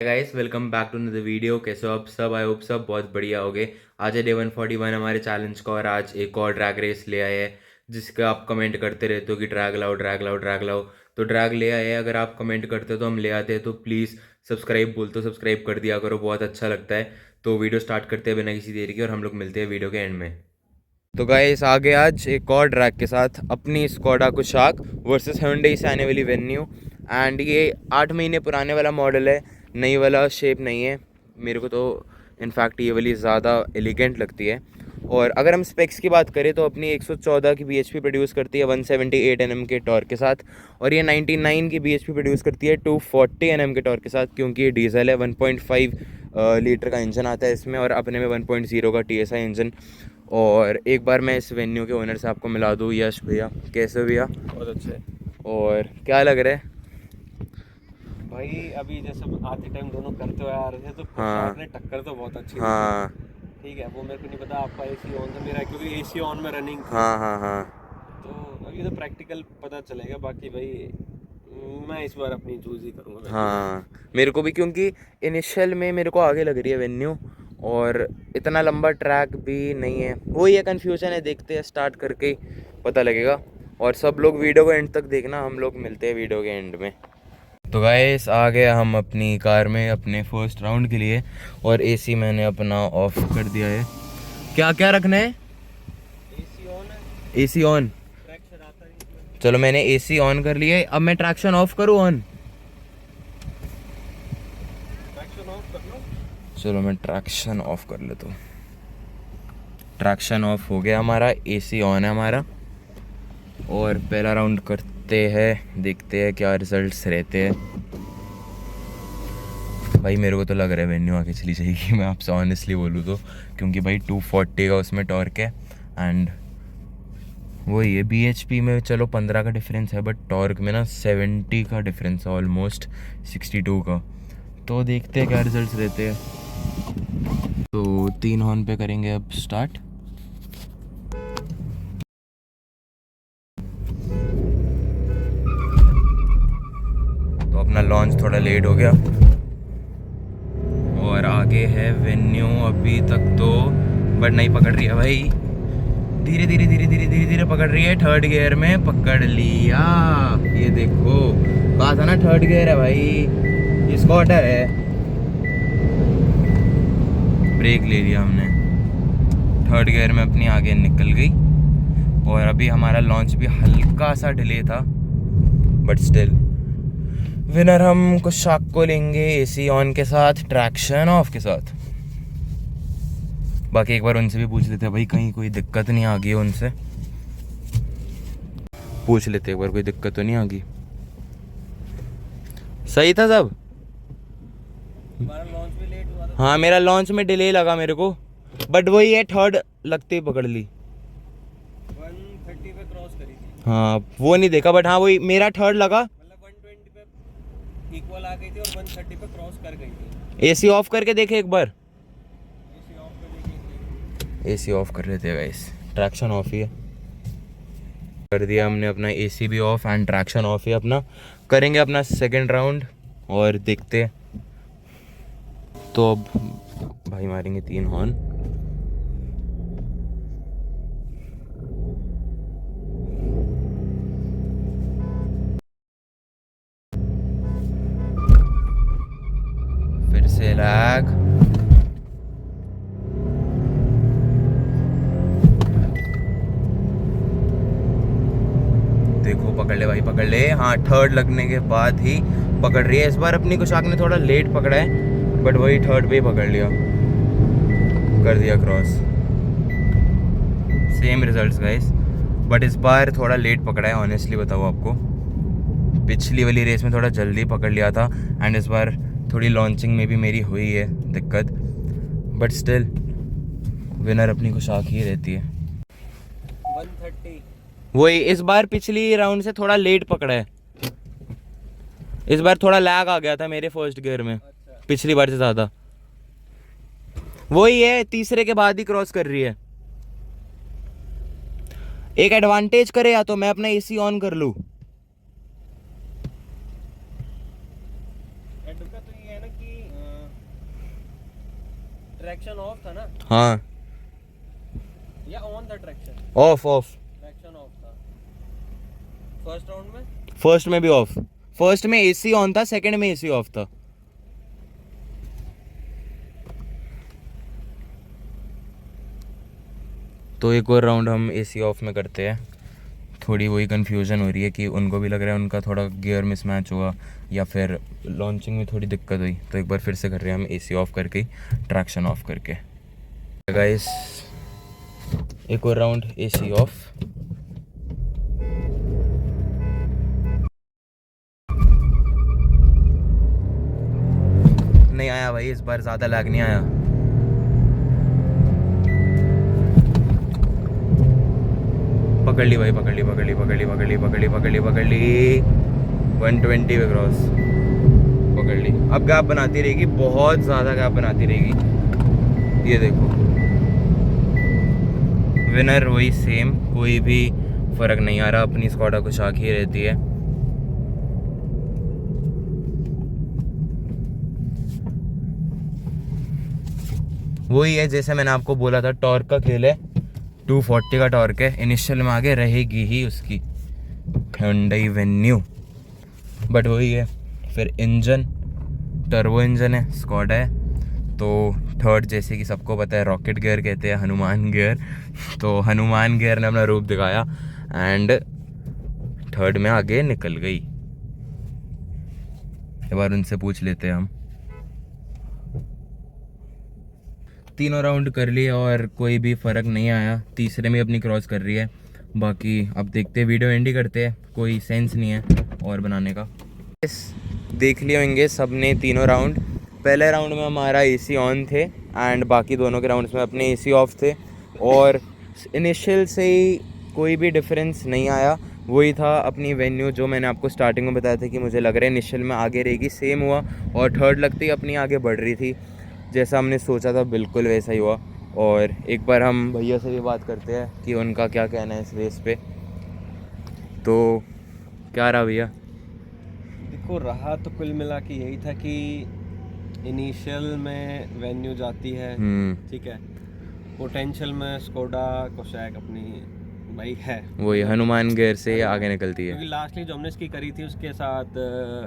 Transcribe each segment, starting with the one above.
Guys welcome back to the video. कैसे हो आप सब? आई होप सब बहुत बढ़िया हो गए। आज है डे 141 हमारे चैलेंज का और आज एक और ड्रैग रेस ले आए हैं जिसका आप कमेंट करते रहते हो कि ड्रैग लाओ ड्रैग लाओ ड्रैग लाओ। तो ड्रैग ले आए हैं। अगर आप कमेंट करते हो तो हम ले आते हैं। तो प्लीज़ सब्सक्राइब बोलते हो सब्सक्राइब कर दिया करो, बहुत अच्छा लगता है। तो वीडियो स्टार्ट करते हैं बिना किसी देरी के और हम लोग मिलते हैं वीडियो के एंड में। तो गाइस आगे आज एक और ड्रैग के साथ अपनी स्कोडा कुशाक वर्सेस Hyundai से आने वाली वेन्यू। एंड ये 8 महीने पुराने वाला मॉडल है, नई वाला शेप नहीं है। मेरे को तो इनफैक्ट ये वाली ज़्यादा एलिगेंट लगती है। और अगर हम स्पेक्स की बात करें तो अपनी 114 की bhp प्रोड्यूस करती है 178 Nm के टॉर्क के साथ, और ये 99 की bhp प्रोड्यूस करती है 240 Nm के टॉर्क के साथ, क्योंकि ये डीजल है। 1.5 लीटर का इंजन आता है इसमें और अपने में 1.0 का TSI इंजन। और एक बार मैं इस वेन्यू के ओनर से आपको मिला दूँ। यश भैया, कैसे हो भैया? बहुत अच्छे और क्या लग रहा है? भाई। अभी जैसे आते टाइम दोनों करते हुए आ रहे थे तो हाँ पोशाक ने टक्कर तो बहुत अच्छी दी थी। हाँ ठीक है, वो मेरे को नहीं पता आपका एसी ऑन था, मेरा क्योंकि एसी ऑन में रनिंग थी। हाँ हाँ हाँ तो अभी तो प्रैक्टिकल पता चलेगा। बाकी भाई मैं इस बार अपनी चूज ही करूँगा वेन्यू। हाँ, मेरे को भी, क्योंकि इनिशियल में मेरे को आगे लग रही है वेन्यू और इतना लंबा ट्रैक भी नहीं है। वही है, कन्फ्यूजन है। देखते हैं, स्टार्ट करके ही पता लगेगा। और सब लोग वीडियो को एंड तक देखना, हम लोग मिलते हैं वीडियो के एंड में। तो गाइस आ गए हम अपनी कार में अपने फर्स्ट राउंड के लिए और एसी मैंने अपना ऑफ कर दिया है। क्या क्या रखना है? एसी ऑन है, एसी ऑन। ट्रैक्शन आता है इसमें। चलो मैंने एसी ऑन कर लिया है। अब मैं ट्रैक्शन ऑफ करूँ ऑन? ट्रैक्शन ऑफ कर लो। चलो मैं ट्रैक्शन ऑफ कर लेता हूँ। ट्रैक्शन ऑफ हो गया हमारा, एसी ऑन है हमारा। और पहला राउंड करते हैं, देखते हैं क्या रिजल्ट्स रहते हैं। भाई मेरे को तो लग रहा है वेन्यू आगे चली जाएगी, मैं आपसे ऑनेस्टली बोलूँ तो, क्योंकि भाई 240 का उसमें टॉर्क है। एंड वही है, bhp में चलो 15 का डिफरेंस है, बट टॉर्क में ना 70 का डिफरेंस है, ऑलमोस्ट 62 का। तो देखते हैं क्या रिजल्ट्स रहते हैं। तो 3 हॉर्न पे करेंगे अब स्टार्ट। तो अपना लॉन्च थोड़ा लेट हो गया और आगे है वेन्यू अभी तक तो, बट नहीं पकड़ रही है भाई। धीरे धीरे धीरे धीरे धीरे धीरे पकड़ रही है। थर्ड गियर में पकड़ लिया। ये देखो, कहा था ना थर्ड गियर है भाई, ये स्कॉटर है। ब्रेक ले लिया हमने, थर्ड गियर में अपनी आगे निकल गई। और अभी हमारा लॉन्च भी हल्का सा डिले था, बट स्टिल विनर हम कुशाक को लेंगे एसी ऑन के साथ, ट्रैक्शन ऑफ के साथ। बाकी एक बार उनसे भी पूछ लेते हैं भाई, कहीं कोई दिक्कत नहीं आ गई। उनसे पूछ लेते एक बार, कोई दिक्कत तो नहीं आ गई। सही था सब? हमारा लॉन्च भी लेट हुआ था। हाँ, मेरा लॉन्च में डिले लगा मेरे को, बट वही है, थर्ड लगते ही पकड़ ली। 130 पे क्रॉस करी थी। हाँ वो नहीं देखा, बट हाँ वही मेरा थर्ड लगा। मतलब 120 पे इक्वल आ गई थी और 130 पे क्रॉस कर गई थी। एसी ऑफ करके देखे एक बार। एसी ऑफ कर देखिए। एसी ऑफ कर लेते हैं गाइस, ट्रैक्शन ऑफ ही है। कर दिया हमने अपना एसी भी ऑफ एंड ट्रैक्शन ऑफ ही अपना। करेंगे अपना सेकंड राउंड और देखते हैं। तो अब भाई मारेंगे 3 हॉर्न। फिर से लैग। देखो पकड़ ले भाई, पकड़ ले। हाँ, थर्ड लगने के बाद ही पकड़ रही है। इस बार अपनी कुशाक ने थोड़ा लेट पकड़ा है, बट वही थर्ड पे ही पकड़ लिया, कर दिया cross. Same results guys, but इस बार थोड़ा लेट पकड़ा है। ऑनेस्टली बताऊँ आपको, पिछली वाली रेस में थोड़ा जल्दी पकड़ लिया था एंड इस बार थोड़ी लॉन्चिंग में भी मेरी हुई है दिक्कत, बट स्टिल विनर अपनी कुशाक ही रहती है। 130। वही, इस बार पिछली राउंड से थोड़ा लेट पकड़ा है। इस बार थोड़ा लैग आ गया था मेरे फर्स्ट गियर में, अच्छा। पिछली बार से ज़्यादा। वही है, तीसरे के बाद ही क्रॉस कर रही है। एक एडवांटेज करे या तो मैं अपना एसी ऑन कर लूँ। एड का तो ये है ना कि ट्रैक्शन ऑफ था ना हाँ या ऑन था traction? Of of, traction of था फर्स्ट राउंड में। फर्स्ट में भी ऑफ, फर्स्ट में एसी ऑन था, सेकंड में एसी ऑफ था। तो एक और राउंड हम एसी ऑफ में करते हैं। थोड़ी वही कन्फ्यूज़न हो रही है कि उनको भी लग रहा है उनका थोड़ा गियर मिसमैच हुआ या फिर लॉन्चिंग में थोड़ी दिक्कत हुई, तो एक बार फिर से कर रहे हैं हम एसी ऑफ करके, ट्रैक्शन ऑफ करके। गाइस एक और राउंड एसी ऑफ। नहीं आया भाई, इस बार ज़्यादा लैग नहीं आया। पकड़ ली भाई, पकड़ ली पकड़ ली पकड़ ली पकड़ ली पकड़ ली पकड़ ली पकड़ ली 120 पे क्रॉस पकड़ ली। अब गैप बनाती रहेगी, बहुत ज़्यादा गैप बनाती रहेगी। ये देखो विनर वही सेम, कोई भी फ़र्क नहीं आ रहा, अपनी स्कॉडा कुछ आँख ही रहती है। वही है जैसे मैंने आपको बोला था, टॉर्क का खेल है, 240 का टॉर्क है, इनिशियल में आगे रहेगी ही उसकी Hyundai वेन्यू। बट वही है फिर इंजन, टर्बो इंजन है, स्कॉडा है, तो थर्ड जैसे कि सबको पता है रॉकेट गियर कहते हैं, हनुमान गियर। तो हनुमान गियर ने अपना रूप दिखाया एंड थर्ड में आगे निकल गई। एक बार उनसे पूछ लेते हैं हम। तीनों राउंड कर लिए और कोई भी फ़र्क नहीं आया, तीसरे में अपनी क्रॉस कर रही है। बाकी अब देखते हैं, वीडियो एंड ही करते हैं, कोई सेंस नहीं है और बनाने का। देख लिए होंगे सब ने तीनों राउंड। पहले राउंड में हमारा एसी ऑन थे एंड बाकी दोनों के राउंड्स में अपने एसी ऑफ थे, और इनिशियल से ही कोई भी डिफरेंस नहीं आया। वही था अपनी वेन्यू जो मैंने आपको स्टार्टिंग में बताया था कि मुझे लग रहा है इनिशियल में आगे रहेगी, सेम हुआ, और थर्ड लगते ही अपनी आगे बढ़ रही थी, जैसा हमने सोचा था बिल्कुल वैसा ही हुआ। और एक बार हम भैया से भी बात करते हैं कि उनका क्या कहना है इस रेस पे। तो क्या रहा भैया? देखो रहा तो कुल मिला के यही था कि इनिशियल में वेन्यू जाती है, ठीक है, पोटेंशियल में स्कोडा कोशैक अपनी भाई है, वही हनुमान गियर से आगे निकलती है, क्योंकि लास्टली जो हमने इसकी करी थी उसके साथ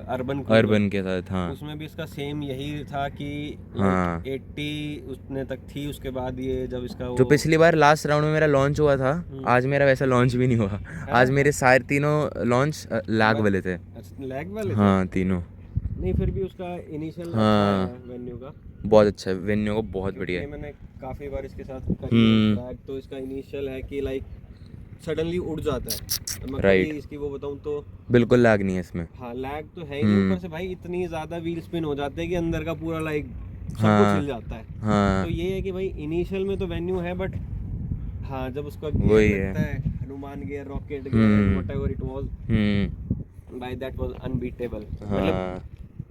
अर्बन के साथ। हाँ उसमें भी इसका सेम यही था कि हाँ 80 उसने तक थी, उसके बाद ये जब इसका जो वो पिछली बार लास्ट राउंड में मेरा लॉन्च हुआ था, आज मेरा वैसा लॉन्च भी नहीं हुआ। आज मेरे सारे तीनों लॉन्च लैग वाले थे। अच्छा लैग वाले थे? हाँ तीनों। नहीं फिर भी उसका इनिशियल हाँ अच्छा है वेन्यू का, बहुत अच्छा है, वेन्यू को बहुत बढ़िया ये है। मैंने काफ़ी बार इसके साथ करी है ट्रैक, तो इसका इनिशियल है कि लाइक सडनली उड़ जाता है। मैं Right. कोई इसकी वो बताऊं तो बिल्कुल लैग नहीं है इसमें। हाँ लैग तो है ही नहीं, ऊपर से भाई इतनी ज़्यादा व्हील स्पिन हो जाते हैं कि अंदर का पूरा लाइक सब कुछ हिल जाता है। हाँ तो ये है कि भाई इनिशियल में तो वेन्यू है, बट हाँ जब उसका वही गियर है। लगता है, Hanuman gear, rocket gear, whatever it was, भाई दैट वाज अनबीटेबल। मतलब हाँ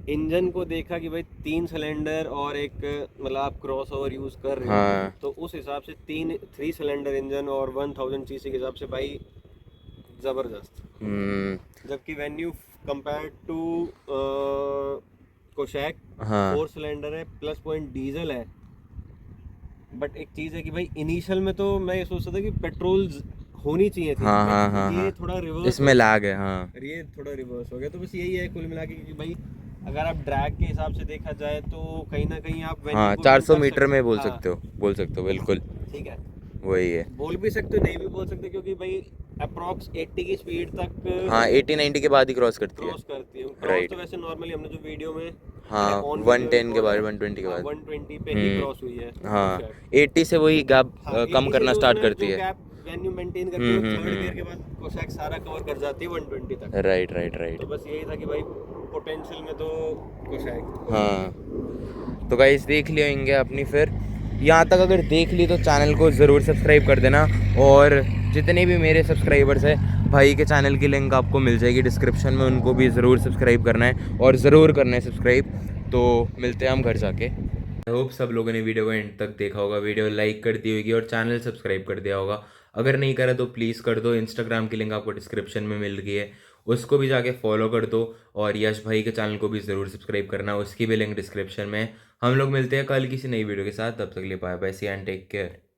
इंजन को देखा कि भाई 3 सिलेंडर और एक मतलब आप क्रॉस ओवर यूज कर रहे हो, हाँ तो उस हिसाब से 3 सिलेंडर इंजन और 1000 सीसी के हिसाब से भाई जबरदस्त। जबकि वेन्यू कंपेयर टू कोशैक हाँ 4 सिलेंडर है, प्लस पॉइंट डीजल है, बट एक चीज है कि भाई इनिशियल में तो मैं ये सोचता था कि पेट्रोल होनी चाहिए थी, हाँ but हाँ हाँ ये हाँ थोड़ा रिवर्स इसमें लैग है। हाँ ये थोड़ा रिवर्स हो गया। तो बस यही है कुल मिला के कि भाई अगर आप ड्रैग के हिसाब से देखा जाए तो कहीं ना कहीं आप venue हाँ को 400 win कर मीटर में बोल हाँ, सकते हो, बोल सकते हो बिल्कुल, ठीक है, वही है। बोल भी सकते हो नहीं भी बोल सकते, क्योंकि भाई अप्रॉक्स 80 की स्पीड तक हाँ 80-90 के बाद ही क्रॉस करती है। क्रॉस करती है। क्रॉस राइट तो वैसे नॉर्मली हमने जो वीडियो में हाँ ऑन 110 के बाद, 120 के बाद 120 पे ही क्रॉस हुई है। हाँ 80 से वही गैप हाँ, कम 80 से करना जो स्टार्ट उसने करती जो है। गैप वेन्यू मेंटेन करती है वो थर्ड गियर के बाद कोशैक सारा कवर कर जाती है 120 तक। Right right right. तो बस यही था कि भाई पोटेंशियल में तो कोशैक। हाँ तो गाइस देख लिए होंगे अपनी, फिर यहाँ तक अगर देख ली तो चैनल को ज़रूर सब्सक्राइब कर देना, और जितने भी मेरे सब्सक्राइबर्स हैं भाई के चैनल की लिंक आपको मिल जाएगी डिस्क्रिप्शन में, उनको भी ज़रूर सब्सक्राइब करना है, और ज़रूर करना है सब्सक्राइब। तो मिलते हैं हम घर जाके। आई होप सब लोगों ने वीडियो को एंड तक देखा होगा, वीडियो लाइक कर दी होगी और चैनल सब्सक्राइब कर दिया होगा। अगर नहीं करा तो प्लीज़ कर दो। इंस्टाग्राम की लिंक आपको डिस्क्रिप्शन में मिल गई है, उसको भी जाके फॉलो कर दो, और यश भाई के चैनल को भी ज़रूर सब्सक्राइब करना, उसकी भी लिंक डिस्क्रिप्शन में है। हम लोग मिलते हैं कल किसी नई वीडियो के साथ, तब तक के लिए bye bye, see and take care.